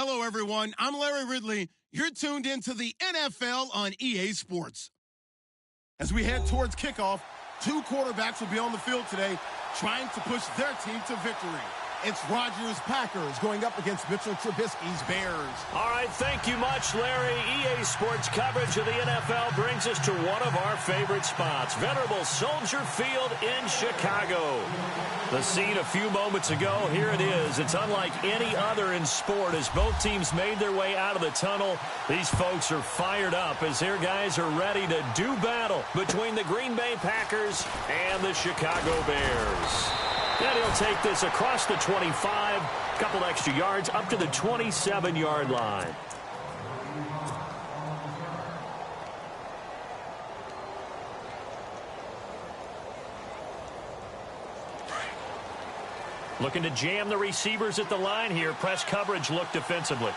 Hello, everyone. I'm Larry Ridley. You're tuned into the NFL on EA Sports. As we head towards kickoff, two quarterbacks will be on the field today trying to push their team to victory. It's Rodgers' Packers going up against Mitchell Trubisky's Bears. All right, thank you much, Larry. EA Sports coverage of the NFL brings us to one of our favorite spots, venerable Soldier Field in Chicago. The scene a few moments ago, here it is. It's unlike any other in sport as both teams made their way out of the tunnel. These folks are fired up as their guys are ready to do battle between the Green Bay Packers and the Chicago Bears. And he'll take this across the 25, a couple extra yards, up to the 27-yard line. Looking to jam the receivers at the line here. Press coverage look defensively.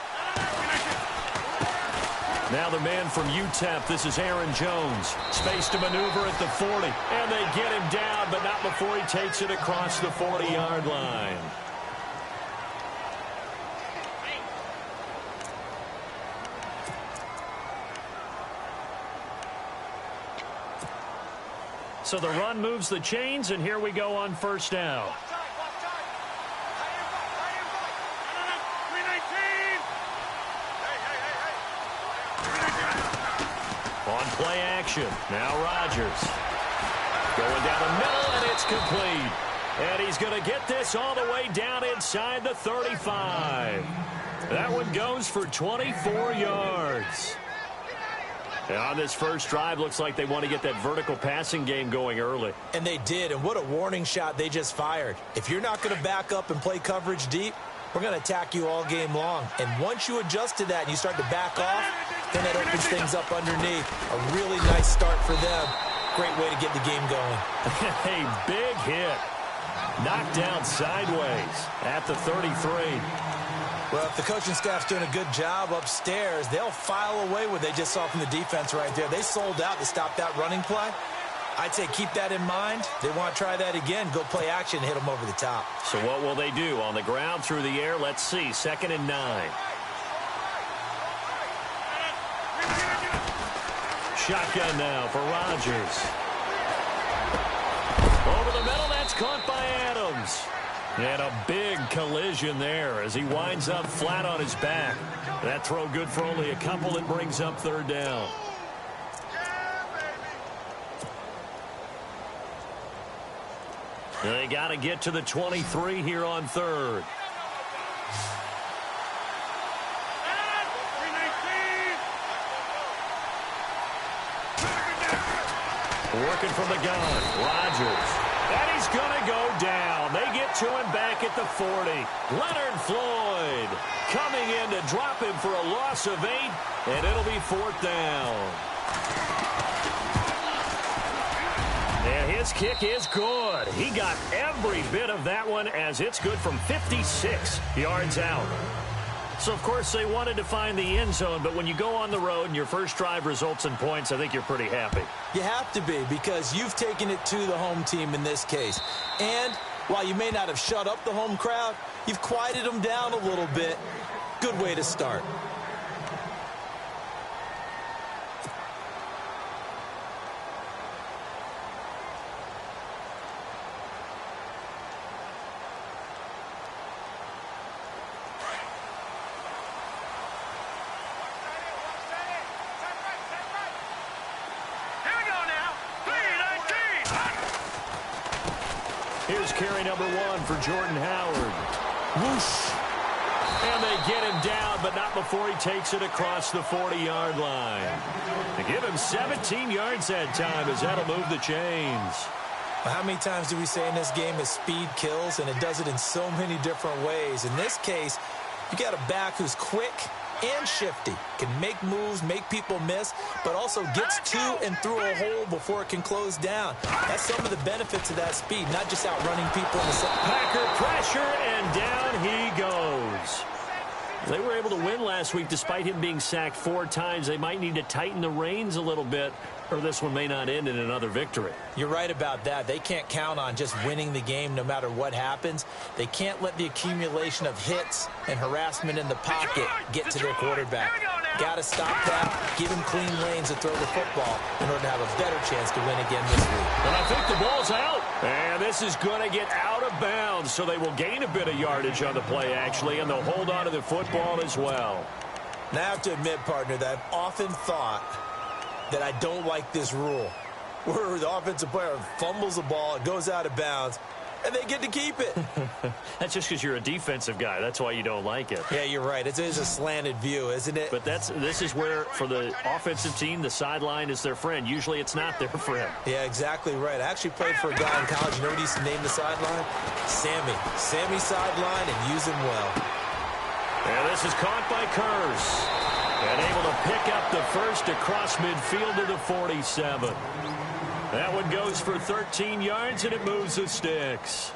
Now the man from UTEP, this is Aaron Jones. Space to maneuver at the 40. And they get him down, but not before he takes it across the 40-yard line. So the run moves the chains, and here we go on first down. On play action, now Rodgers. Going down the middle, and it's complete. And he's going to get this all the way down inside the 35. That one goes for 24 yards. And on this first drive, looks like they want to get that vertical passing game going early. And they did, and what a warning shot they just fired. If you're not going to back up and play coverage deep, we're going to attack you all game long. And once you adjust to that and you start to back off, then that opens things up underneath. A really nice start for them. Great way to get the game going. A big hit. Knocked down sideways at the 33. Well, if the coaching staff's doing a good job upstairs, they'll file away what they just saw from the defense right there. They sold out to stop that running play. I'd say keep that in mind. They want to try that again. Go play action and hit them over the top. So what will they do? On the ground, through the air, let's see. 2nd and 9. Shotgun now for Rodgers. Over the middle, that's caught by Adams. And a big collision there as he winds up flat on his back. That throw good for only a couple and brings up 3rd down. They got to get to the 23 here on 3rd. Working from the gun, Rodgers. And he's going to go down. They get to him back at the 40. Leonard Floyd coming in to drop him for a loss of 8, and it'll be 4th down. And his kick is good. He got every bit of that one as it's good from 56 yards out. So, of course, they wanted to find the end zone, but when you go on the road and your first drive results in points, I think you're pretty happy. You have to be because you've taken it to the home team in this case. And while you may not have shut up the home crowd, you've quieted them down a little bit. Good way to start. Here's carry number 1 for Jordan Howard. Whoosh. And they get him down, but not before he takes it across the 40-yard line. To give him 17 yards that time as that'll move the chains. Well, how many times do we say in this game is speed kills, and it does it in so many different ways. In this case, you got a back who's quick and shifty, can make moves, make people miss, but also gets to and through a hole before it can close down. That's some of the benefits of that speed, not just outrunning people in the second. Packer pressure, and down he goes. They were able to win last week despite him being sacked 4 times. They might need to tighten the reins a little bit, or this one may not end in another victory. You're right about that. They can't count on just winning the game no matter what happens. They can't let the accumulation of hits and harassment in the pocket get to their quarterback. Got to stop that, give him clean lanes to throw the football in order to have a better chance to win again this week. And I think the ball's out. And this is going to get out of bounds, so they will gain a bit of yardage on the play, actually, and they'll hold on to the football as well. Now, I have to admit, partner, that I've often thought that I don't like this rule, where the offensive player fumbles the ball, it goes out of bounds, and they get to keep it. That's just because you're a defensive guy. That's why you don't like it. Yeah, you're right. It is a slanted view, isn't it? But this is where, for the offensive team, the sideline is their friend. Usually it's not there for him. Yeah, exactly right. I actually played for a guy in college. You know what he used to name the sideline? Sammy. Sammy sideline, and use him well. And this is caught by Kurz. And able to pick up the first across midfield to the 47. That one goes for 13 yards, and it moves the sticks.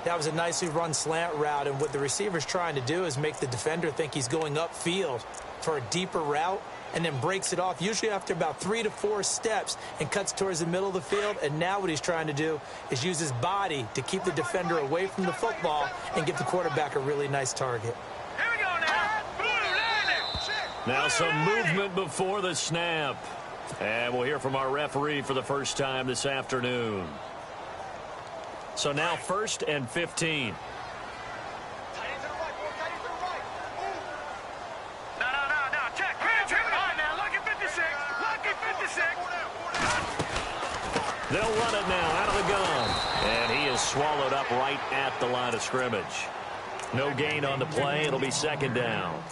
That was a nicely run slant route, and what the receiver's trying to do is make the defender think he's going upfield for a deeper route, and then breaks it off, usually after about 3 to 4 steps, and cuts towards the middle of the field. And now what he's trying to do is use his body to keep the defender away from the football and give the quarterback a really nice target. Now some movement before the snap. And we'll hear from our referee for the first time this afternoon. So now 1st and 15. Check. Now look at 56. Look at 56. They'll run it now out of the gun. And he is swallowed up right at the line of scrimmage. No gain on the play. It'll be 2nd down.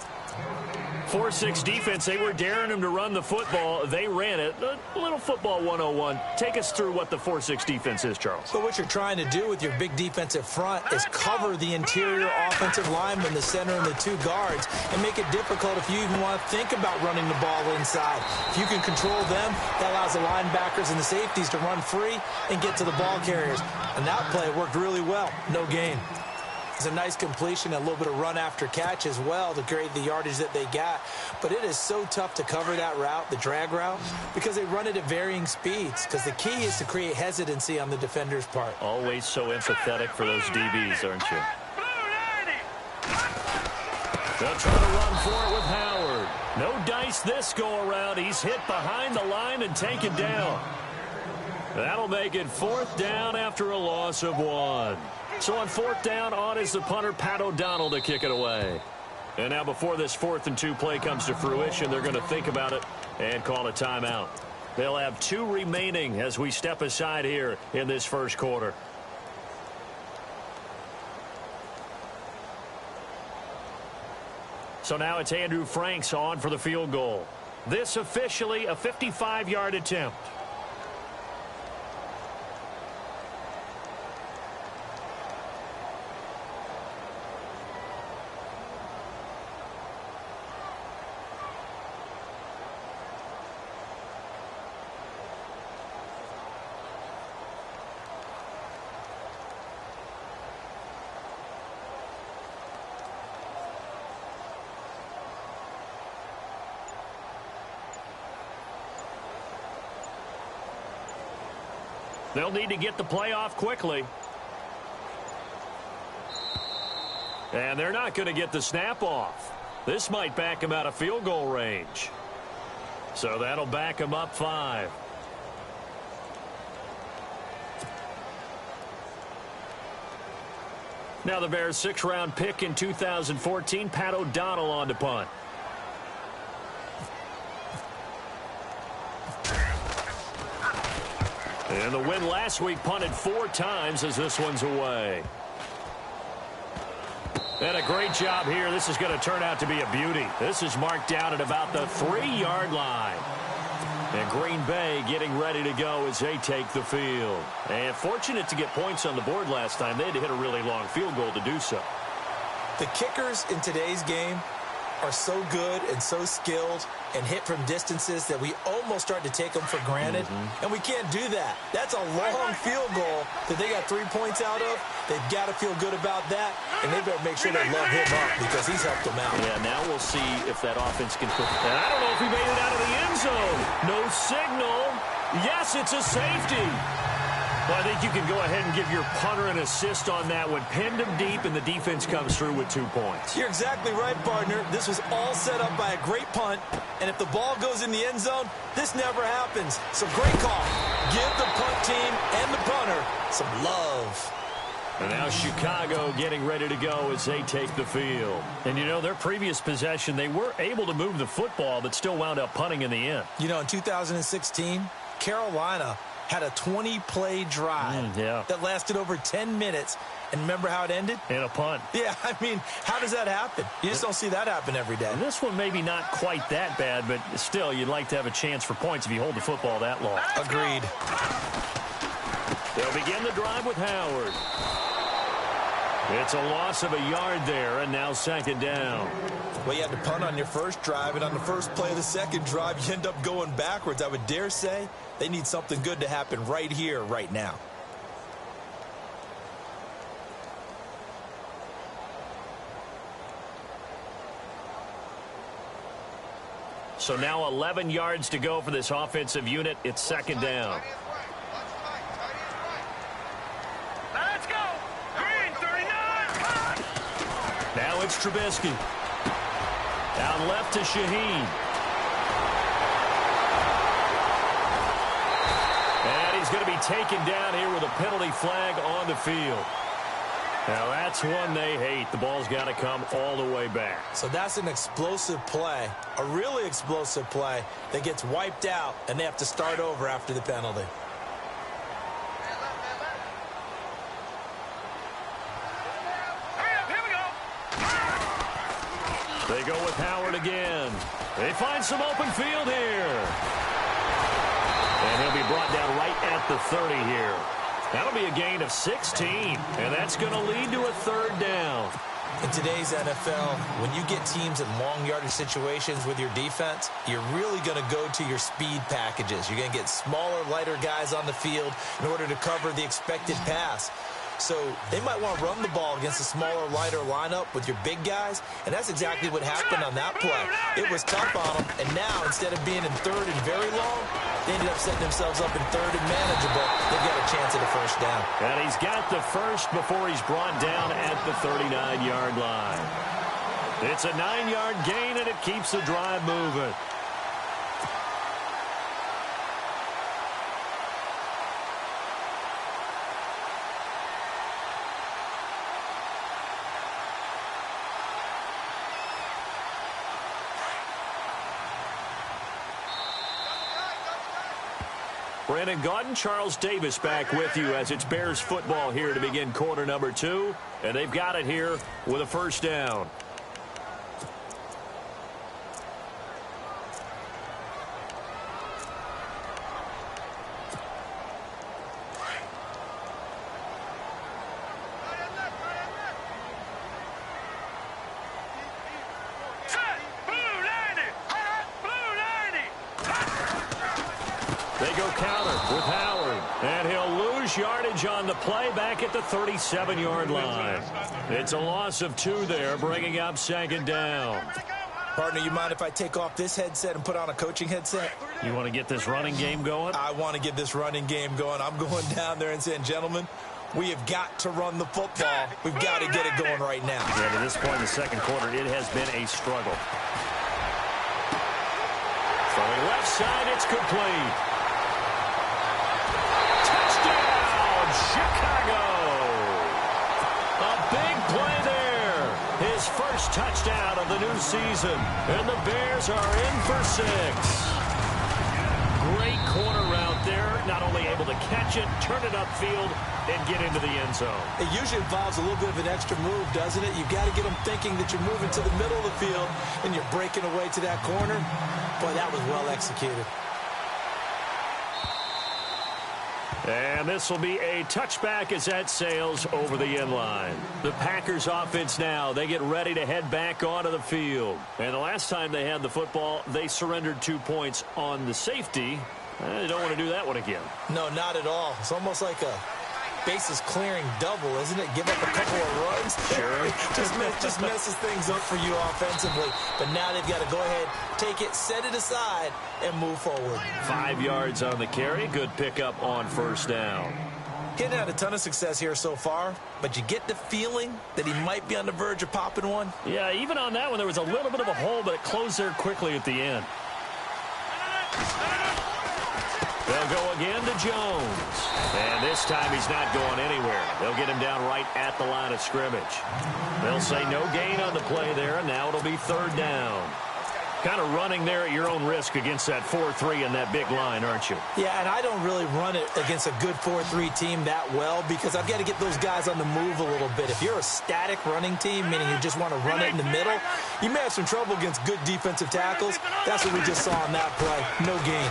4-6 defense, they were daring him to run the football. They ran it. A little football 101. Take us through what the 4-6 defense is, Charles. So what you're trying to do with your big defensive front is cover the interior offensive lineman, the center, and the 2 guards, and make it difficult if you even want to think about running the ball inside. If you can control them, that allows the linebackers and the safeties to run free and get to the ball carriers. And that play worked really well. No gain. It's a nice completion, a little bit of run after catch as well to create the yardage that they got. But it is so tough to cover that route, the drag route, because they run it at varying speeds. Because the key is to create hesitancy on the defender's part. Always so empathetic for those DBs, aren't you? They'll try to run for it with Howard. No dice this go-around. He's hit behind the line and taken down. That'll make it 4th down after a loss of 1. So on 4th down, on is the punter, Pat O'Donnell, to kick it away. And now before this 4th and 2 play comes to fruition, they're going to think about it and call a timeout. They'll have 2 remaining as we step aside here in this first quarter. So now it's Andrew Franks on for the field goal. This officially a 55-yard attempt. They'll need to get the play off quickly. And they're not going to get the snap off. This might back him out of field goal range. So that'll back him up 5. Now the Bears' 6th-round pick in 2014, Pat O'Donnell on to punt. And the win last week punted 4 times as this one's away. And a great job here. This is going to turn out to be a beauty. This is marked down at about the 3-yard line. And Green Bay getting ready to go as they take the field. And fortunate to get points on the board last time. They had to hit a really long field goal to do so. The kickers in today's game are so good and so skilled and hit from distances that we almost start to take them for granted, and we can't do that. That's a long field goal that they got 3 points out of. They've got to feel good about that, and they better make sure they love him up because he's helped them out. Yeah, now we'll see if that offense can put. And I don't know if he made it out of the end zone. No signal. Yes, it's a safety. Well, I think you can go ahead and give your punter an assist on that one. Pinned him deep, and the defense comes through with 2 points. You're exactly right, partner. This was all set up by a great punt, and if the ball goes in the end zone, this never happens. So great call. Give the punt team and the punter some love. And now Chicago getting ready to go as they take the field. And, you know, their previous possession, they were able to move the football, but still wound up punting in the end. You know, in 2016, Carolina had a 20-play drive that lasted over 10 minutes. And remember how it ended? In a punt. Yeah, I mean, how does that happen? You just don't see that happen every day. And this one maybe not quite that bad, but still, you'd like to have a chance for points if you hold the football that long. Agreed. They'll begin the drive with Howard. It's a loss of a yard there, and now 2nd down. Well, you had to punt on your first drive, and on the first play of the second drive, you end up going backwards. I would dare say they need something good to happen right here, right now. So now 11 yards to go for this offensive unit. It's 2nd down. Let's go. Green 39. Now it's Trubisky. Down left to Shaheen. And he's going to be taken down here with a penalty flag on the field. Now that's one they hate. The ball's got to come all the way back. So that's an explosive play, a really explosive play that gets wiped out, and they have to start over after the penalty. Here we go. They go with Howard again. They find some open field here. And he'll be brought down right at the 30 here. That'll be a gain of 16, and that's going to lead to a 3rd down. In today's NFL, when you get teams in long yardage situations with your defense, you're really going to go to your speed packages. You're going to get smaller, lighter guys on the field in order to cover the expected pass. So they might want to run the ball against a smaller, lighter lineup with your big guys, and that's exactly what happened on that play. It was tough on them, and now instead of being in 3rd and very long, they ended up setting themselves up in 3rd and manageable. They've got a chance at a 1st down. And he's got the first before he's brought down at the 39-yard line. It's a 9-yard gain, and it keeps the drive moving. Brandon Gaudin, Charles Davis back with you as it's Bears football here to begin quarter number 2. And they've got it here with a 1st down. They go counter with Howard, and he'll lose yardage on the play back at the 37-yard line. It's a loss of 2 there, bringing up 2nd down. Partner, you mind if I take off this headset and put on a coaching headset? You want to get this running game going? I want to get this running game going. I'm going down there and saying, gentlemen, we have got to run the football. We've got to get it going right now. Yeah, to this point in the second quarter, it has been a struggle. From the left side, it's complete. Chicago! A big play there. His first touchdown of the new season. And the Bears are in for 6. Great corner route there. Not only able to catch it, turn it upfield, and get into the end zone. It usually involves a little bit of an extra move, doesn't it? You've got to get them thinking that you're moving to the middle of the field and you're breaking away to that corner. Boy, that was well executed. And this will be a touchback as that sails over the end line. The Packers offense now, they get ready to head back onto the field. And the last time they had the football, they surrendered 2 points on the safety. They don't want to do that one again. No, not at all. It's almost like a bases clearing double, isn't it? Give up a couple of runs. Sure. just messes things up for you offensively. But now they've got to go ahead, take it, set it aside, and move forward. 5 yards on the carry. Good pickup on first down. He hadn't had a ton of success here so far, but you get the feeling that he might be on the verge of popping one. Yeah, even on that one, there was a little bit of a hole, but it closed there quickly at the end. They'll go again to Jones. And this time he's not going anywhere. They'll get him down right at the line of scrimmage. They'll say no gain on the play there, and now it'll be third down. Kind of running there at your own risk against that 4-3 and that big line, aren't you? Yeah, and I don't really run it against a good 4-3 team that well because I've got to get those guys on the move a little bit. If you're a static running team, meaning you just want to run it in the middle, you may have some trouble against good defensive tackles. That's what we just saw on that play. No gain.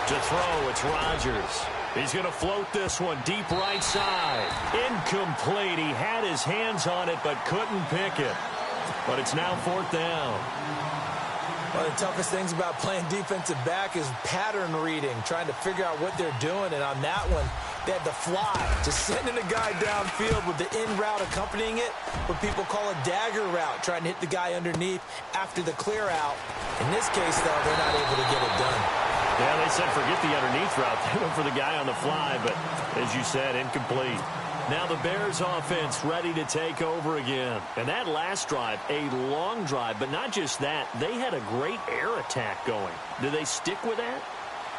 To throw, it's Rodgers. He's going to float this one deep right side. Incomplete. He had his hands on it but couldn't pick it. But it's now fourth down. One of the toughest things about playing defensive back is pattern reading, trying to figure out what they're doing. And on that one, they had to fly, just sending a guy downfield with the in route accompanying it, what people call a dagger route, trying to hit the guy underneath after the clear out. In this case, though, they're not able to get it done. Yeah, they said forget the underneath route. They went for the guy on the fly, but as you said, incomplete. Now the Bears offense ready to take over again. And that last drive, a long drive, but not just that. They had a great air attack going. Do they stick with that?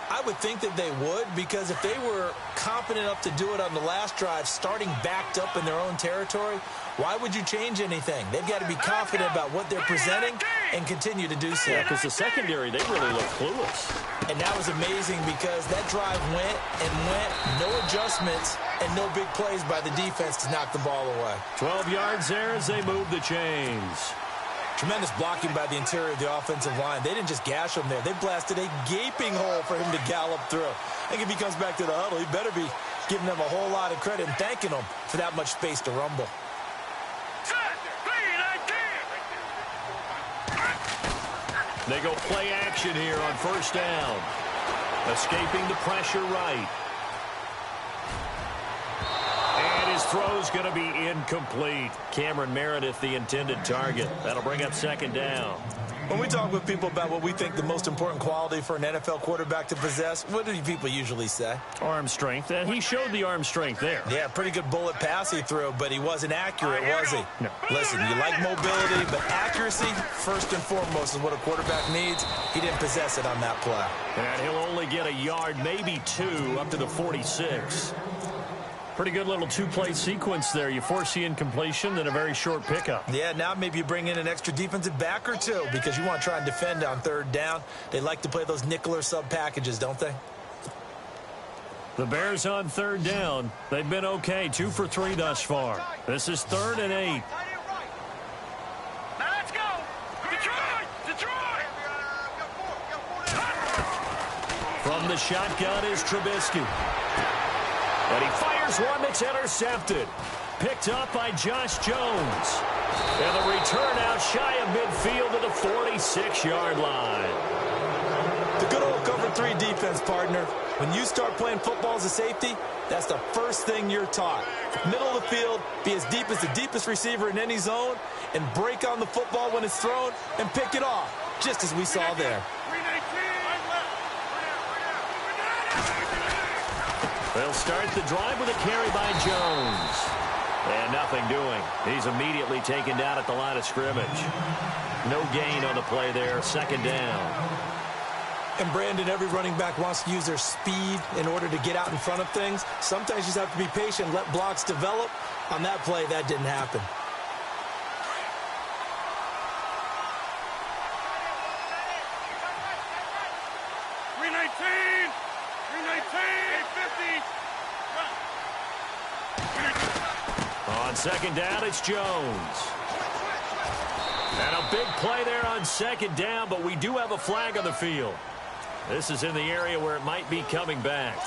I would think that they would, because if they were competent enough to do it on the last drive, starting backed up in their own territory, why would you change anything? They've got to be confident about what they're presenting and continue to do so. Yeah, because the secondary, they really look clueless. And that was amazing because that drive went and went, no adjustments, and no big plays by the defense to knock the ball away. 12 yards there as they move the chains. Tremendous blocking by the interior of the offensive line. They didn't just gash him there. They blasted a gaping hole for him to gallop through. I think if he comes back to the huddle, he better be giving them a whole lot of credit and thanking them for that much space to rumble. They go play action here on first down. Escaping the pressure right. And his throw's going to be incomplete. Cameron Meredith, the intended target. That'll bring up second down. When we talk with people about what we think the most important quality for an NFL quarterback to possess, what do people usually say? Arm strength. And he showed the arm strength there. Yeah, pretty good bullet pass he threw, but he wasn't accurate, was he? No. Listen, you like mobility, but accuracy, first and foremost, is what a quarterback needs. He didn't possess it on that play. And he'll only get a yard, maybe two, up to the 46. Pretty good little two-play sequence there. You force the incompletion, then a very short pickup. Yeah, now maybe you bring in an extra defensive back or two because you want to try and defend on third down. They like to play those nickel or sub packages, don't they? The Bears on third down. They've been okay, 2 for 3 thus far. This is 3rd and 8. Now let's go. Detroit! Detroit! From the shotgun is Trubisky. And he fires one that's intercepted. Picked up by Josh Jones. And the return out shy of midfield to the 46-yard line. The good old cover 3 defense, partner. When you start playing football as a safety, that's the first thing you're taught. Middle of the field, be as deep as the deepest receiver in any zone, and break on the football when it's thrown and pick it off, just as we saw there. They'll start the drive with a carry by Jones. And nothing doing. He's immediately taken down at the line of scrimmage. No gain on the play there. Second down. And Brandon, every running back wants to use their speed in order to get out in front of things. Sometimes you just have to be patient, let blocks develop. On that play, that didn't happen. On second down, it's Jones. And a big play there on second down, but we do have a flag on the field. This is in the area where it might be coming back.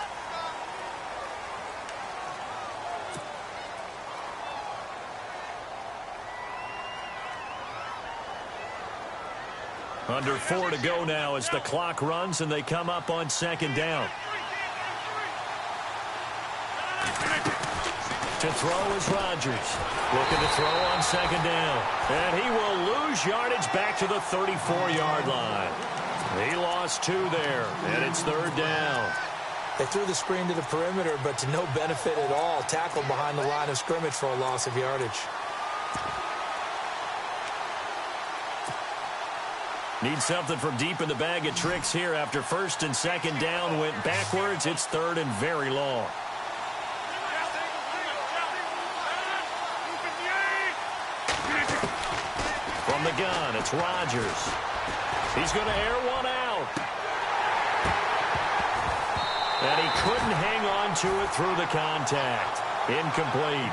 Under 4 to go now as the clock runs and they come up on second down. To throw is Rodgers. Looking to throw on second down. And he will lose yardage back to the 34-yard line. He lost 2 there, and it's third down. They threw the screen to the perimeter, but to no benefit at all. Tackled behind the line of scrimmage for a loss of yardage. Need something from deep in the bag of tricks here after first and second down went backwards. It's third and very long. From the gun, it's Rodgers. He's going to air one out. And he couldn't hang on to it through the contact. Incomplete.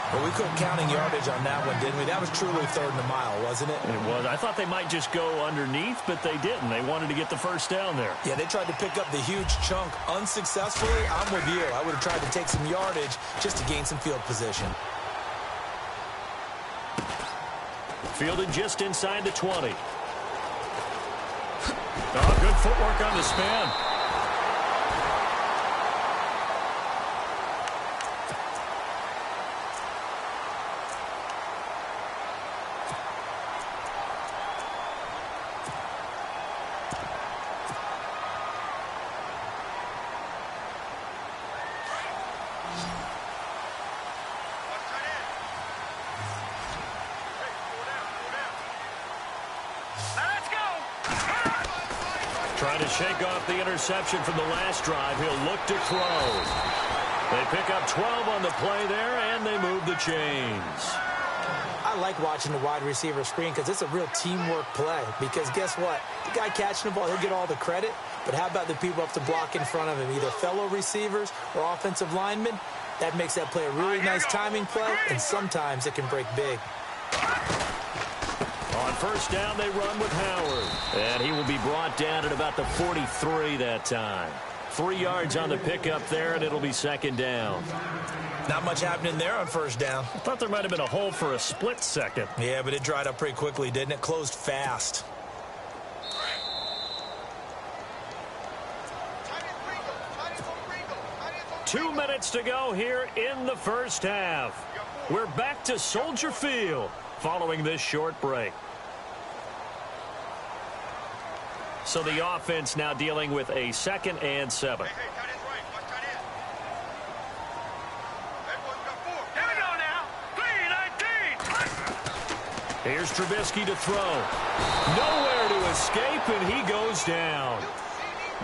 But we couldn't counting yardage on that one, didn't we? That was truly third and a mile, wasn't it? It was. I thought they might just go underneath, but they didn't. They wanted to get the first down there. Yeah, they tried to pick up the huge chunk unsuccessfully. I'm with you. I would have tried to take some yardage just to gain some field position. Fielded just inside the 20. Oh, good footwork on the spin. Trying to shake off the interception from the last drive. He'll look to throw. They pick up 12 on the play there, and they move the chains. I like watching the wide receiver screen because it's a real teamwork play. Because guess what? The guy catching the ball, he'll get all the credit. But how about the people up to block in front of him, either fellow receivers or offensive linemen? That makes that play a really nice timing play, and sometimes it can break big. On first down, they run with Howard. And he will be brought down at about the 43 that time. 3 yards on the pickup there, and it'll be second down. Not much happening there on first down. I thought there might have been a hole for a split second. Yeah, but it dried up pretty quickly, didn't it? Closed fast. Two minutes to go here in the first half. We're back to Soldier Field following this short break. So the offense now dealing with a 2nd and 7. Hey, tight end's right. Watch tight end. Everyone's got 4. Here we go now. 3-19. Here's Trubisky to throw. Nowhere to escape, and he goes down.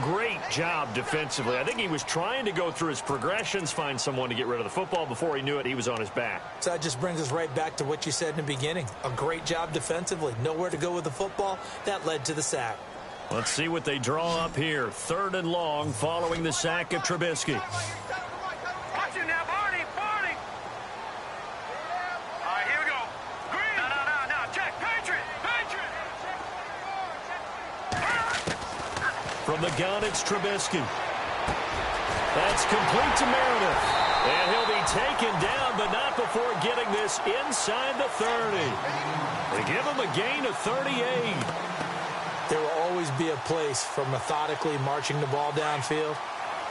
Great job defensively. I think he was trying to go through his progressions, find someone to get rid of the football. Before he knew it, he was on his back. So that just brings us right back to what you said in the beginning. A great job defensively. Nowhere to go with the football. That led to the sack. Let's see what they draw up here. 3rd and long following the sack of Trubisky. Watch him now, Barney. Barney. All right, here we go. Green. No. Check. Patriot. From the gun, it's Trubisky. That's complete to Meredith. And he'll be taken down, but not before getting this inside the 30. They give him a gain of 38. There will always be a place for methodically marching the ball downfield.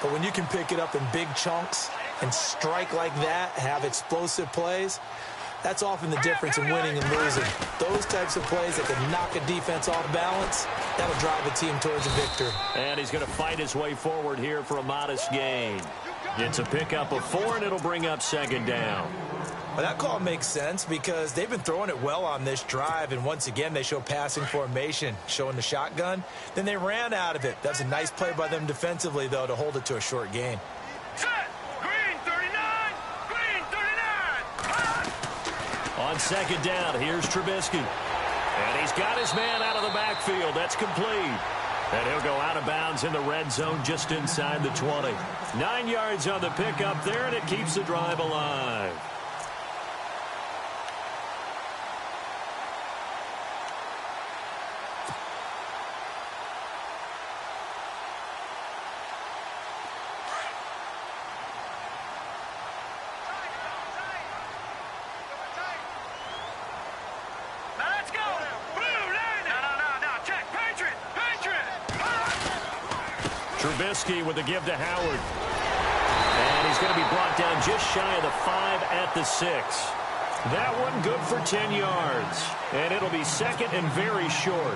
But when you can pick it up in big chunks and strike like that, have explosive plays, that's often the difference in winning and losing. Those types of plays that can knock a defense off balance, that'll drive a team towards a victory. And he's going to fight his way forward here for a modest gain. It's a pickup of 4, and it'll bring up second down. Well, that call makes sense because they've been throwing it well on this drive, and once again, they show passing formation, showing the shotgun. Then they ran out of it. That's a nice play by them defensively, though, to hold it to a short gain. Set. Green 39. Green 39. On second down, here's Trubisky. And he's got his man out of the backfield. That's complete. And he'll go out of bounds in the red zone just inside the 20. 9 yards on the pickup there, and it keeps the drive alive. Now let's go. Blue line. No. Trubisky with the give to Howard. And he's going to be brought down just shy of the 5 at the 6. That one good for 10 yards. And it'll be second and very short.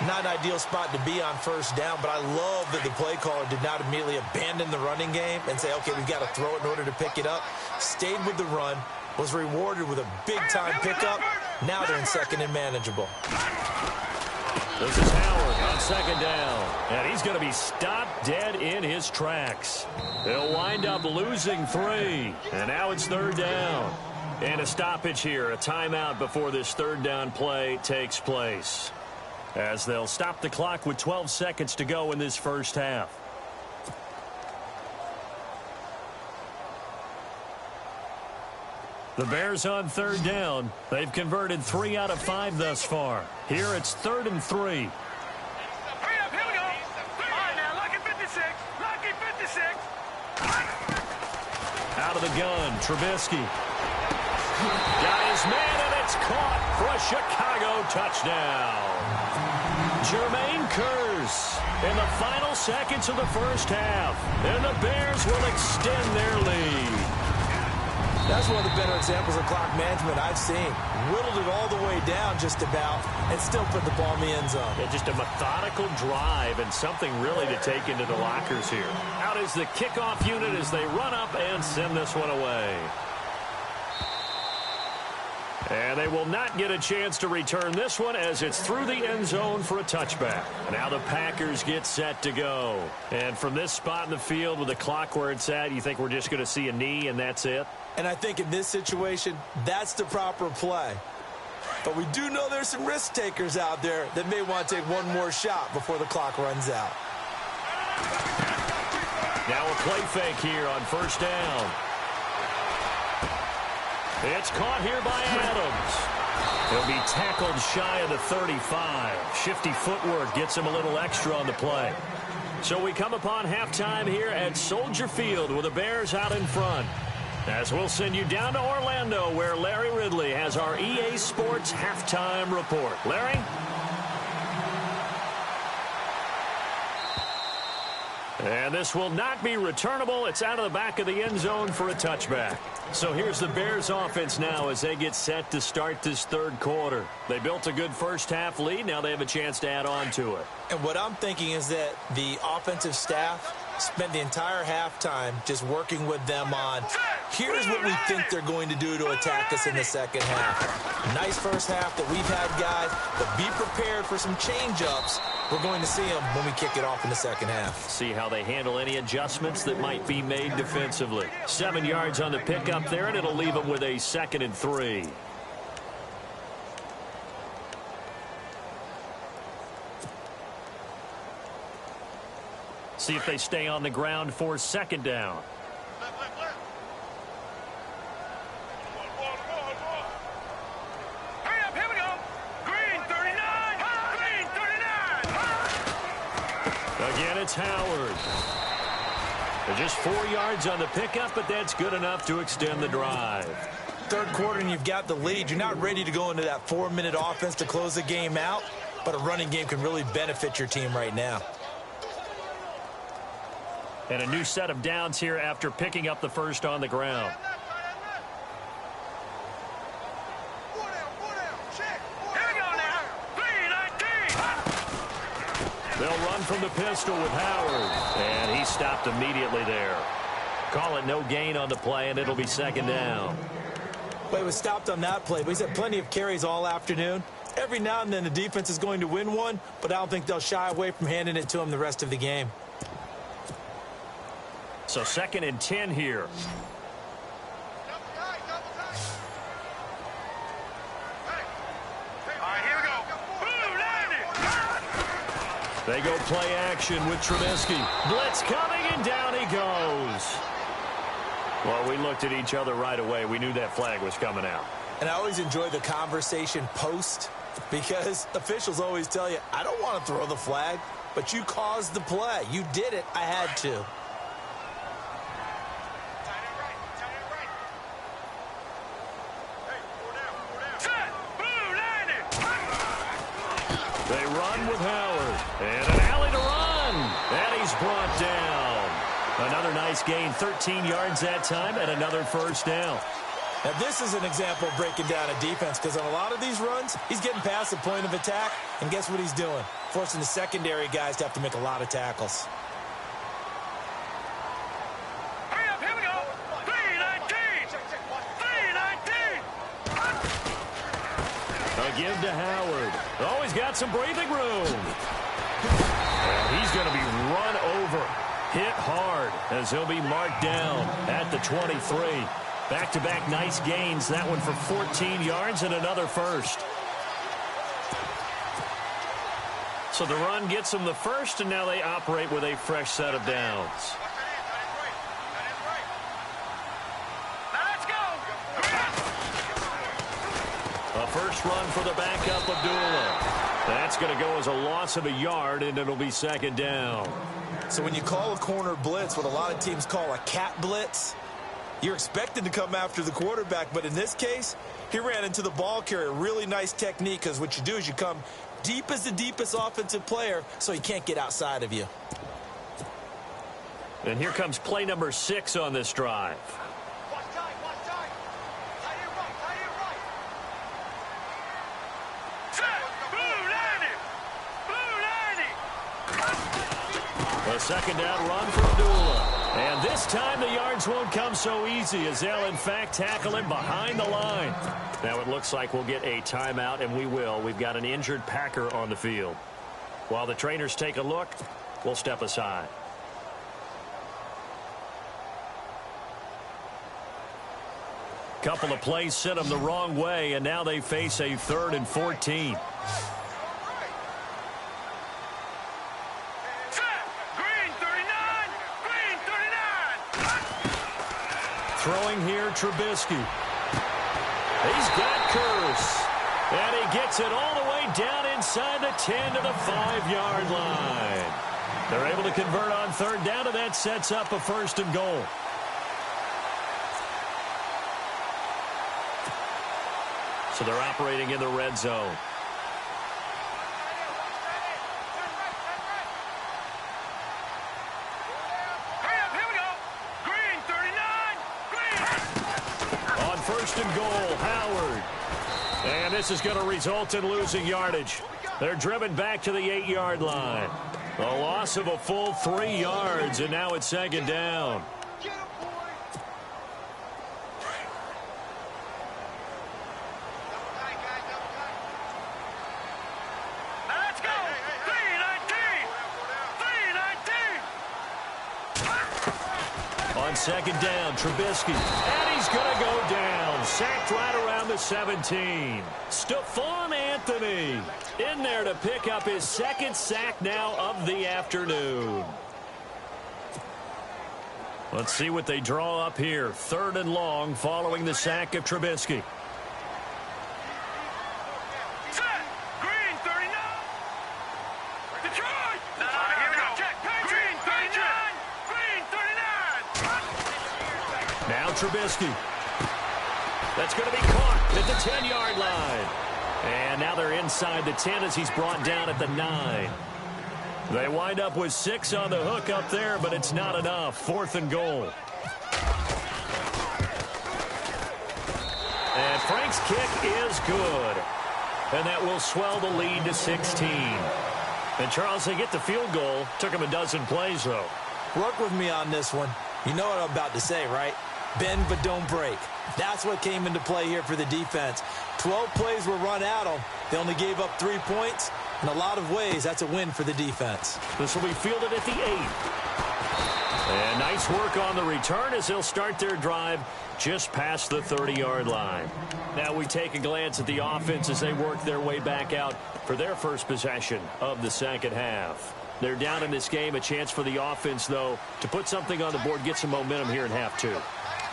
Not an ideal spot to be on first down, but I love that the play caller did not immediately abandon the running game and say, okay, we've got to throw it in order to pick it up. Stayed with the run, was rewarded with a big-time pickup. Now they're in second and manageable. This is Howard on second down. And he's going to be stopped dead in his tracks. They'll wind up losing 3. And now it's third down. And a stoppage here, a timeout before this third down play takes place, as they'll stop the clock with 12 seconds to go in this first half. The Bears on third down. They've converted 3 out of 5 thus far. Here it's 3rd and 3. Hurry up, here we go. All right, now, lucky 56. Lucky 56. Out of the gun, Trubisky. Got his man, and it's caught for a Chicago touchdown. Jermaine Kearse in the final seconds of the first half. And the Bears will extend their lead. That's one of the better examples of clock management I've seen. Whittled it all the way down just about and still put the ball in the end zone. Yeah, just a methodical drive and something really to take into the lockers here. Out is the kickoff unit as they run up and send this one away. And they will not get a chance to return this one as it's through the end zone for a touchback. Now the Packers get set to go. And from this spot in the field with the clock where it's at, you think we're just going to see a knee and that's it? And I think in this situation, that's the proper play. But we do know there's some risk takers out there that may want to take one more shot before the clock runs out. Now a play fake here on first down. It's caught here by Adams. He'll be tackled shy of the 35. Shifty footwork gets him a little extra on the play. So we come upon halftime here at Soldier Field with the Bears out in front. As we'll send you down to Orlando where Larry Ridley has our EA Sports halftime report. Larry? And this will not be returnable. It's out of the back of the end zone for a touchback. So here's the Bears offense now as they get set to start this third quarter. They built a good first half lead. Now they have a chance to add on to it. And what I'm thinking is that the offensive staff spent the entire halftime just working with them on, here's what we think they're going to do to attack us in the second half. Nice first half that we've had, guys, but be prepared for some change-ups. We're going to see them when we kick it off in the second half. See how they handle any adjustments that might be made defensively. 7 yards on the pickup there, and it'll leave them with a 2nd and 3. See if they stay on the ground for second down. Hurry up, here we go. Green 39. Green 39. Again, it's Howard. They're just 4 yards on the pickup, but that's good enough to extend the drive. Third quarter and you've got the lead. You're not ready to go into that 4-minute offense to close the game out, but a running game can really benefit your team right now. And a new set of downs here after picking up the first on the ground. Here we go now. 3-19. They'll run from the pistol with Howard. And he stopped immediately there. Call it no gain on the play, and it'll be second down. Well, he was stopped on that play, but he's had plenty of carries all afternoon. Every now and then the defense is going to win one, but I don't think they'll shy away from handing it to him the rest of the game. So 2nd and 10 here. They go play action with Trubisky. Blitz coming, and down he goes. Well, we looked at each other right away. We knew that flag was coming out. And I always enjoy the conversation post because officials always tell you, I don't want to throw the flag, but you caused the play. You did it. I had to. They run with Howard. And an alley to run. And he's brought down. Another nice gain, 13 yards that time, and another first down. Now, this is an example of breaking down a defense, because on a lot of these runs, he's getting past the point of attack, and guess what he's doing? Forcing the secondary guys to have to make a lot of tackles. Hurry up, here we go. 3-19. 3-19. A give to Howard. Oh, he's got some breathing room. And he's going to be run over. Hit hard as he'll be marked down at the 23. Back-to-back nice gains. That one for 14 yards and another first. So the run gets them the first, and now they operate with a fresh set of downs. A first run for the backup, Abdullah. That's going to go as a loss of a yard, and it'll be second down. So when you call a corner blitz, what a lot of teams call a cat blitz, you're expected to come after the quarterback, but in this case, he ran into the ball carrier. Really nice technique, because what you do is you come deep as the deepest offensive player, so he can't get outside of you. And here comes play number 6 on this drive. Watch time, watch time. Tight end right. Set. Blue 90. A second down run for Abdullah. And this time the yards won't come so easy, as they'll in fact tackle him behind the line. Now it looks like we'll get a timeout, and we will. We've got an injured Packer on the field. While the trainers take a look, we'll step aside. Couple of plays sent them the wrong way, and now they face a 3rd and 14. Throwing here, Trubisky. He's got Curse. And he gets it all the way down inside the 10 to the 5-yard line. They're able to convert on 3rd down, and that sets up a 1st and goal. So they're operating in the red zone. First and goal, Howard. And this is going to result in losing yardage. They're driven back to the 8-yard line. A loss of a full 3 yards, and now it's second down. Let's go. 3-19. On second down, Trubisky. And he's going to go down. Sacked right around the 17. Stephon Anthony in there to pick up his 2nd sack now of the afternoon. Let's see what they draw up here. 3rd and long following the sack of Trubisky. Set. Green 39. Detroit. Here we go. Check. Green 39. Green 39. Now Trubisky. That's going to be caught at the 10-yard line. And now they're inside the 10 as he's brought down at the 9. They wind up with 6 on the hook up there, but it's not enough. 4th and goal. And Frank's kick is good. And that will swell the lead to 16. And Charles, they get the field goal. Took him a dozen plays, though. Work with me on this one. You know what I'm about to say, right? Bend but don't break. That's what came into play here for the defense. 12 plays were run at them. They only gave up 3 points. In a lot of ways, that's a win for the defense. This will be fielded at the 8. And nice work on the return as they'll start their drive just past the 30-yard line. Now we take a glance at the offense as they work their way back out for their first possession of the second half. They're down in this game. A chance for the offense, though, to put something on the board, get some momentum here in half 2.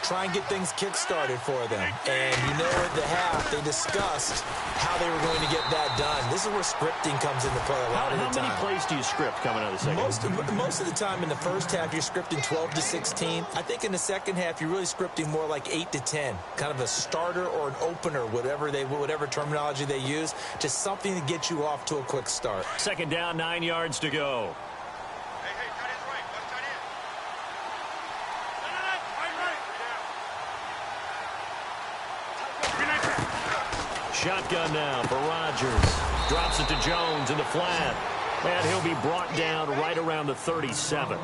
Try and get things kick-started for them. And you know at the half, they discussed how they were going to get that done. This is where scripting comes into play a lot of the time. How many plays do you script coming out of the second half? Most of the time in the first half, you're scripting 12 to 16. I think in the second half, you're really scripting more like 8 to 10. Kind of a starter or an opener, whatever terminology they use. Just something to get you off to a quick start. Second down, 9 yards to go. Hey, shotgun now for Rodgers. Drops it to Jones in the flat. And he'll be brought down right around the 37.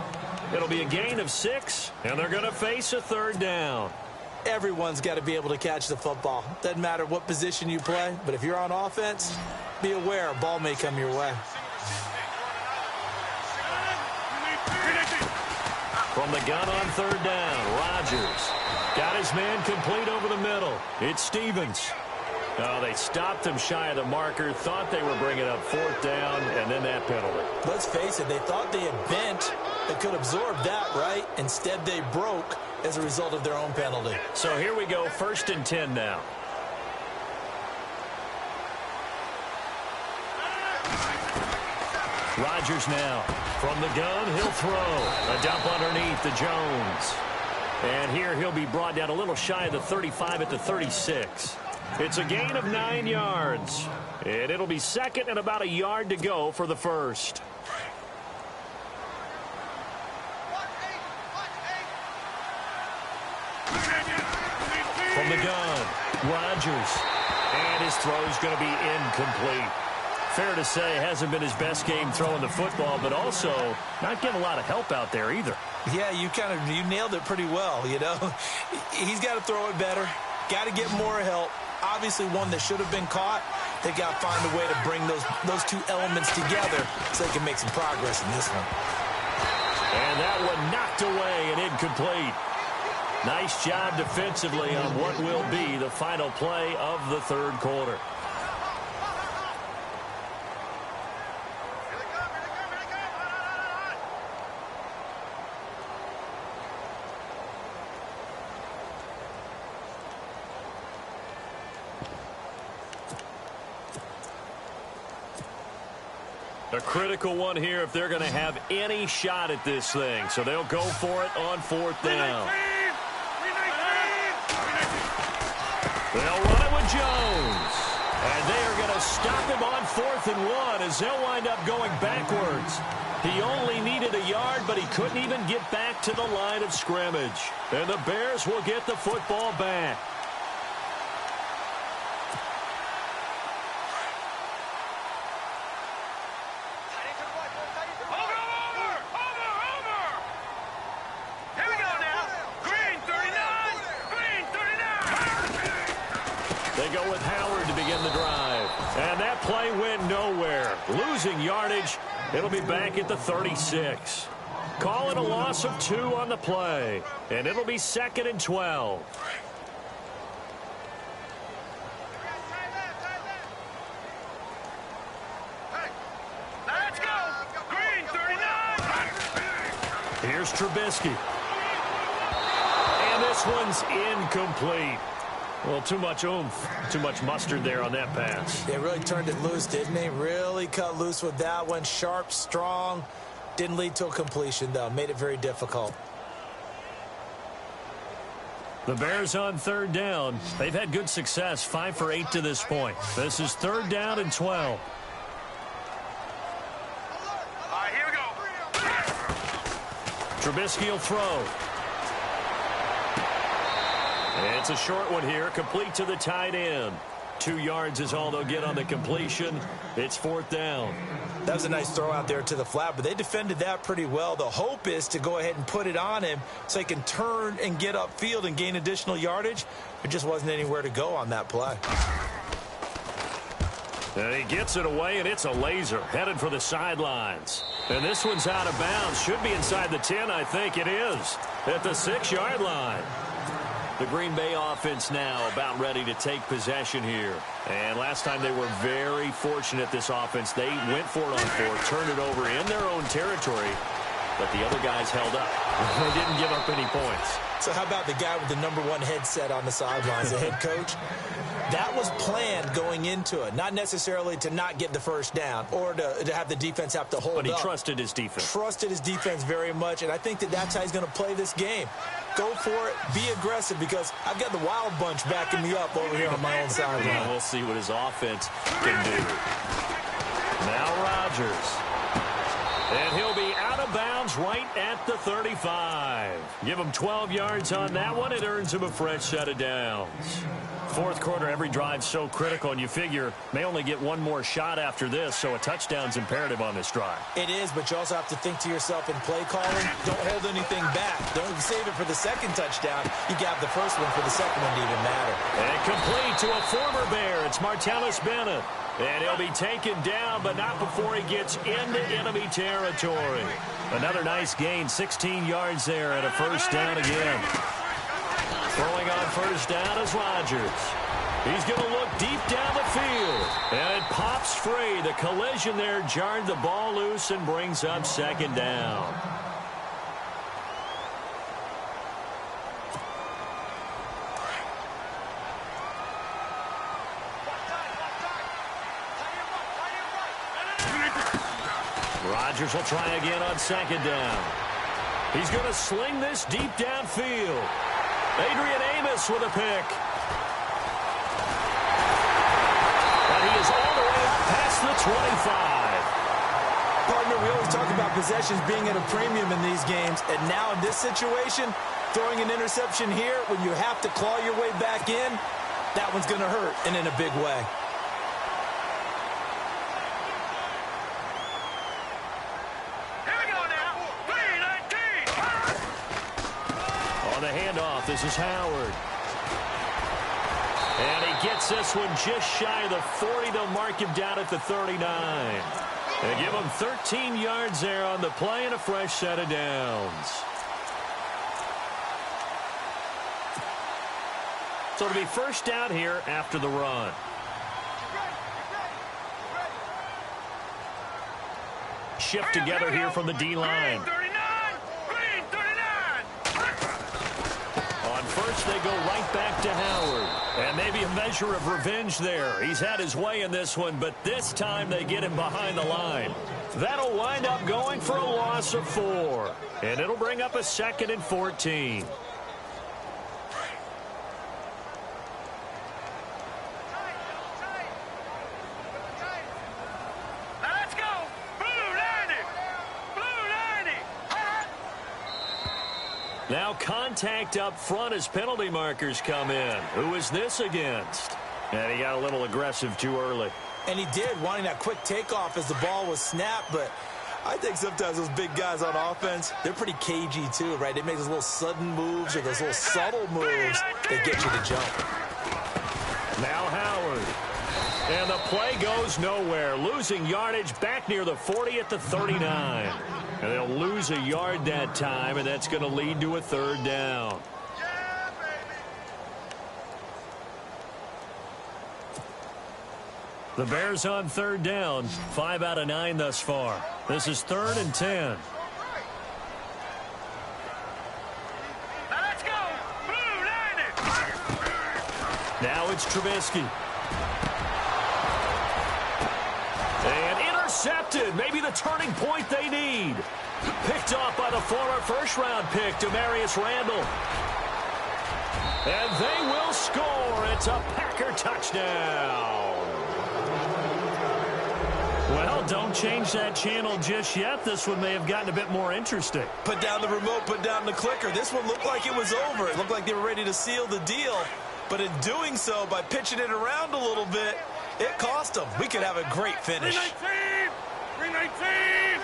It'll be a gain of 6, and they're going to face a third down. Everyone's got to be able to catch the football. Doesn't matter what position you play, but if you're on offense, be aware a ball may come your way. From the gun on third down, Rodgers got his man complete over the middle. It's Stevens. Oh, they stopped him shy of the marker, thought they were bringing up fourth down, and then that penalty. Let's face it, they thought they had bent. They could absorb that, right? Instead, they broke as a result of their own penalty. So here we go, 1st and 10 now. Rodgers now. From the gun, he'll throw. A dump underneath to Jones. And here he'll be brought down a little shy of the 35 at the 36. It's a gain of 9 yards. And it'll be second and about a yard to go for the first. From the gun, Rodgers. And his throw's going to be incomplete. Fair to say, hasn't been his best game throwing the football, but also not getting a lot of help out there either. Yeah, you nailed it pretty well, you know. He's got to throw it better. Got to get more help. Obviously one that should have been caught. They got to find a way to bring those two elements together so they can make some progress in this one. And that one knocked away and incomplete. Nice job defensively on what will be the final play of the third quarter. A critical one here if they're going to have any shot at this thing. So they'll go for it on fourth down. They'll run it with Jones. And they are going to stop him on 4th and 1 as they'll wind up going backwards. He only needed a yard, but he couldn't even get back to the line of scrimmage. And the Bears will get the football back. Losing yardage, it'll be back at the 36. Call it a loss of 2 on the play, and it'll be 2nd and 12. Let's go! Green 39! Here's Trubisky. And this one's incomplete. Well, too much oomph, too much mustard there on that pass. They really turned it loose, didn't they? Really cut loose with that one. Sharp, strong. Didn't lead to a completion, though. Made it very difficult. The Bears on third down. They've had good success, 5 for 8 to this point. This is 3rd down and 12. All right, here we go. Trubisky will throw. It's a short one here, complete to the tight end. 2 yards is all they'll get on the completion. It's 4th down. That was a nice throw out there to the flat, but they defended that pretty well. The hope is to go ahead and put it on him so he can turn and get upfield and gain additional yardage. There just wasn't anywhere to go on that play. And he gets it away, and it's a laser headed for the sidelines. And this one's out of bounds. Should be inside the 10, I think it is, at the 6-yard line. The Green Bay offense now about ready to take possession here. And last time they were very fortunate, this offense. They went for it on 4th, turned it over in their own territory, but the other guys held up. They didn't give up any points. So how about the guy with the #1 headset on the sidelines, the head coach? That was planned going into it, not necessarily to not get the first down or to have the defense have to hold up. But he trusted his defense. Trusted his defense very much, and I think that's how he's going to play this game. Go for it, be aggressive, because I've got the wild bunch backing me up over here on my own sideline. Yeah, we'll see what his offense can do. Now Rodgers. And he'll be out of bounds right at the 35. Give him 12 yards on that one. It earns him a fresh set of downs. Fourth quarter, every drive's so critical, and you figure may only get one more shot after this, so a touchdown's imperative on this drive. It is, but you also have to think to yourself in play calling, don't hold anything back. Don't save it for the second touchdown. You got the first one for the second one to even matter. And complete to a former Bear. It's Martellus Bennett. And he'll be taken down, but not before he gets into enemy territory. Another nice gain, 16 yards there, and a first down again. Throwing on first down is Rodgers. He's going to look deep down the field. And it pops free. The collision there jarred the ball loose and brings up second down. Rodgers will try again on second down. He's going to sling this deep downfield. Adrian Amos with a pick. And he is all the way up past the 25. Partner, we always talk about possessions being at a premium in these games, and now in this situation, throwing an interception here when you have to claw your way back in, that one's going to hurt, and in a big way. Handoff. This is Howard. And he gets this one just shy of the 40. They'll mark him down at the 39. They give him 13 yards there on the play and a fresh set of downs. So it'll be first down here after the run. Shift together here from the D-line. First, they go right back to Howard. And maybe a measure of revenge there. He's had his way in this one, but this time they get him behind the line. That'll wind up going for a loss of 4. And it'll bring up a 2nd and 14. Now contact up front as penalty markers come in. Who is this against? And he got a little aggressive too early. And he did, wanting that quick takeoff as the ball was snapped. But I think sometimes those big guys on offense, they're pretty cagey too, right? They make those little sudden moves or those little subtle moves that get you to jump. Now Howard. And the play goes nowhere. Losing yardage back near the 40 at the 39. And they'll lose a yard that time, and that's going to lead to a 3rd down. The Bears on 3rd down. 5 out of 9 thus far. This is 3rd and 10. Let's go. Blue line. Now it's Trubisky. And intercepted. Maybe the turning point they need. Picked off by the former first-round pick, Demarius Randall. And they will score. It's a Packer touchdown. Well, don't change that channel just yet. This one may have gotten a bit more interesting. Put down the remote, put down the clicker. This one looked like it was over. It looked like they were ready to seal the deal. But in doing so, by pitching it around a little bit, it cost them. We could have a great finish. 319! 319!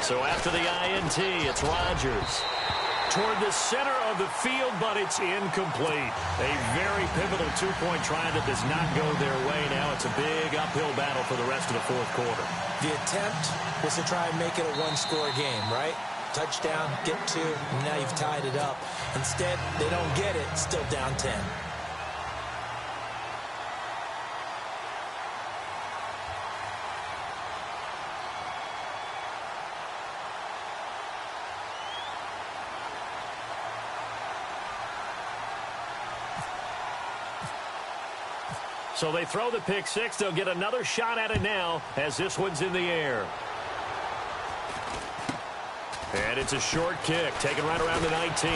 So after the INT, it's Rodgers. Toward the center of the field, but it's incomplete. A very pivotal two-point try that does not go their way. Now it's a big uphill battle for the rest of the fourth quarter. The attempt was to try and make it a one-score game, right? Touchdown, get 2, and now you've tied it up. Instead, they don't get it, still down 10. So they throw the pick six. They'll get another shot at it now as this one's in the air. And it's a short kick taken right around the 19.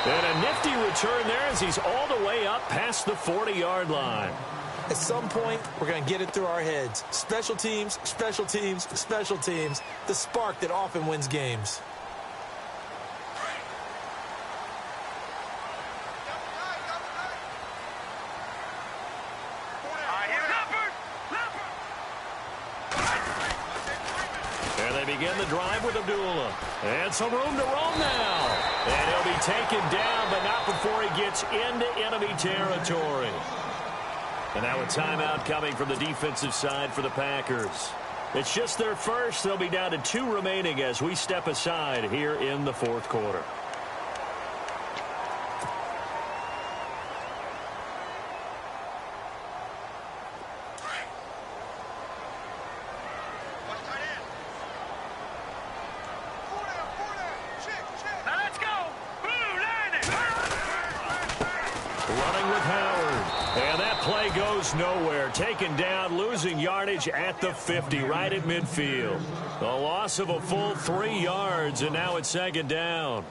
And a nifty return there as he's all the way up past the 40-yard line. At some point, we're going to get it through our heads. Special teams, special teams, special teams. The spark that often wins games. And they begin the drive with Abdullah. And some room to roam now. And he'll be taken down, but not before he gets into enemy territory. And now a timeout coming from the defensive side for the Packers. It's just their first. They'll be down to 2 remaining as we step aside here in the fourth quarter. Nowhere, taken down, losing yardage at the 50, right at midfield. The loss of a full 3 yards, and now it's second down.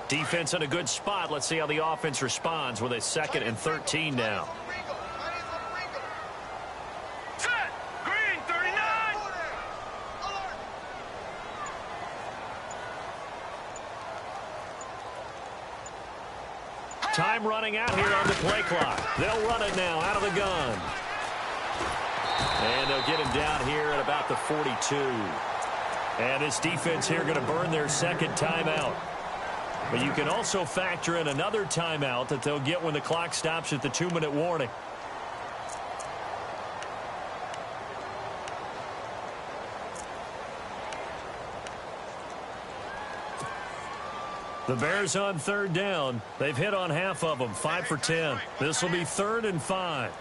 Defense in a good spot. Let's see how the offense responds with a 2nd and 13 now. Time running out here on the play clock. They'll run it now out of the gun. And they'll get him down here at about the 42. And this defense here going to burn their 2nd timeout. But you can also factor in another timeout that they'll get when the clock stops at the 2-minute warning. The Bears on 3rd down. They've hit on half of them, 5 for 10. This will be 3rd and 5.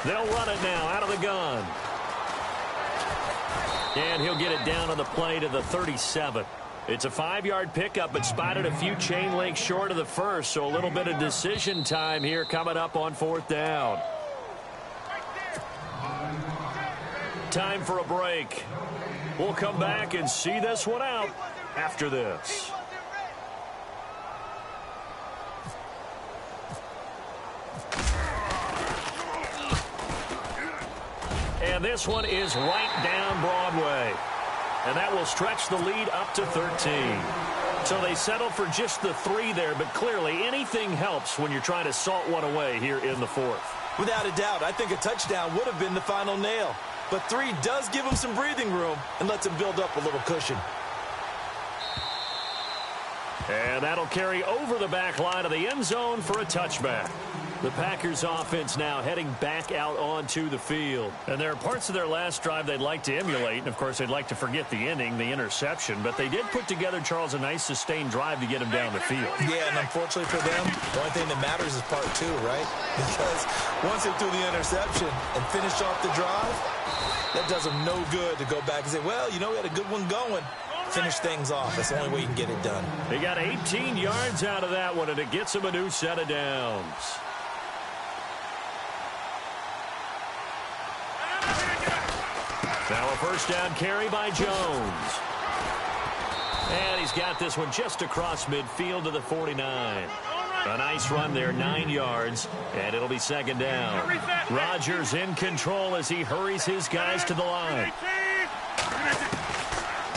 They'll run it now out of the gun. And he'll get it down on the play to the 37. It's a 5-yard pickup, but spotted a few chain links short of the first, so a little bit of decision time here coming up on 4th down. Time for a break. We'll come back and see this one out after this. And this one is right down Broadway. And that will stretch the lead up to 13. So they settle for just the 3 there, but clearly anything helps when you're trying to salt one away here in the 4th. Without a doubt, I think a touchdown would have been the final nail. But 3 does give him some breathing room and lets him build up a little cushion. And that'll carry over the back line of the end zone for a touchback. The Packers offense now heading back out onto the field. And there are parts of their last drive they'd like to emulate. And, of course, they'd like to forget the ending, the interception. But they did put together, Charles, a nice sustained drive to get him down the field. Yeah, and unfortunately for them, the only thing that matters is part 2, right? Because once they threw the interception and finished off the drive, that does them no good to go back and say, well, you know, we had a good one going. Finish things off. That's the only way you can get it done. They got 18 yards out of that one, and it gets them a new set of downs. Now a first down carry by Jones. And he's got this one just across midfield to the 49. A nice run there, 9 yards, and it'll be second down. Rodgers in control as he hurries his guys to the line.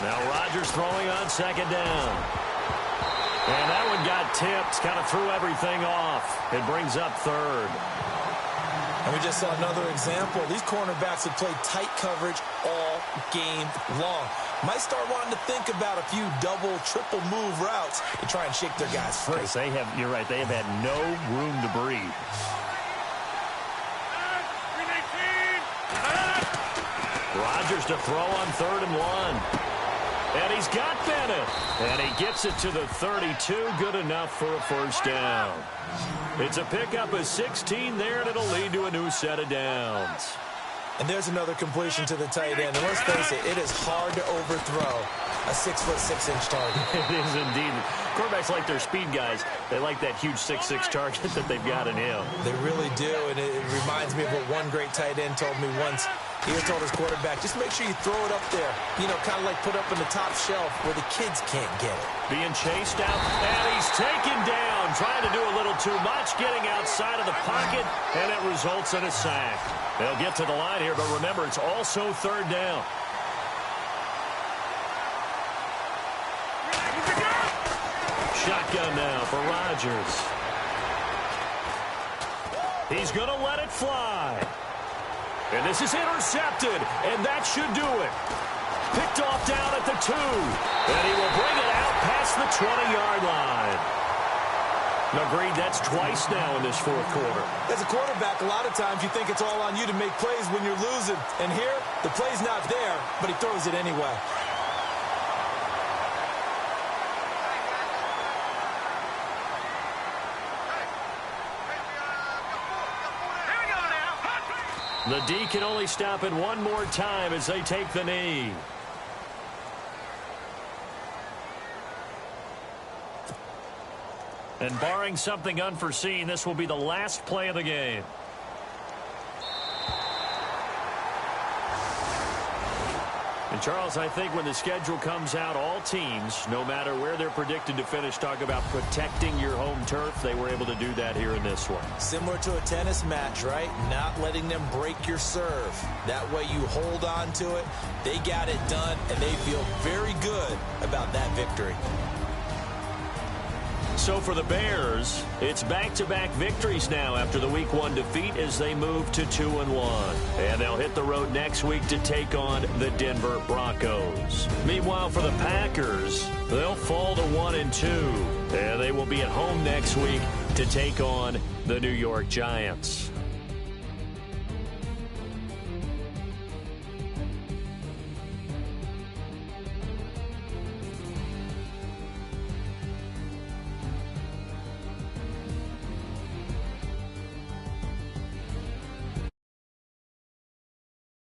Now Rodgers throwing on second down. And that one got tipped, kind of threw everything off. It brings up 3rd. And we just saw another example. These cornerbacks have played tight coverage all game long. Might start wanting to think about a few double, triple move routes to try and shake their guys free. They have, you're right, they have had no room to breathe. Rodgers to throw on 3rd and 1. And he's got Bennett. And he gets it to the 32. Good enough for a first down. It's a pickup of 16 there, and it'll lead to a new set of downs. And there's another completion to the tight end. And let's face it, it is hard to overthrow a 6'6" target. It is indeed. Quarterbacks like their speed guys. They like that huge 6'6" target that they've got in him. They really do, and it reminds me of what one great tight end told me once. He told his quarterback, just make sure you throw it up there. You know, kind of like put up in the top shelf where the kids can't get it. Being chased out, and he's taken down. Trying to do a little too much, getting outside of the pocket, and it results in a sack. They'll get to the line here, but remember, it's also third down. Shotgun now for Rodgers. He's going to let it fly. And this is intercepted, and that should do it. Picked off down at the 2. And he will bring it out past the 20-yard line. Agreed, that's twice now in this fourth quarter. As a quarterback, a lot of times you think it's all on you to make plays when you're losing. And here, the play's not there, but he throws it anyway. The D can only stop it one more time as they take the knee. And barring something unforeseen, this will be the last play of the game. And Charles, I think when the schedule comes out, all teams, no matter where they're predicted to finish, talk about protecting your home turf. They were able to do that here in this one. Similar to a tennis match, right? Not letting them break your serve. That way you hold on to it. They got it done, and they feel very good about that victory. So for the Bears, it's back-to-back victories now after the Week 1 defeat as they move to 2-1. And they'll hit the road next week to take on the Denver Broncos. Meanwhile, for the Packers, they'll fall to 1-2. And they will be at home next week to take on the New York Giants.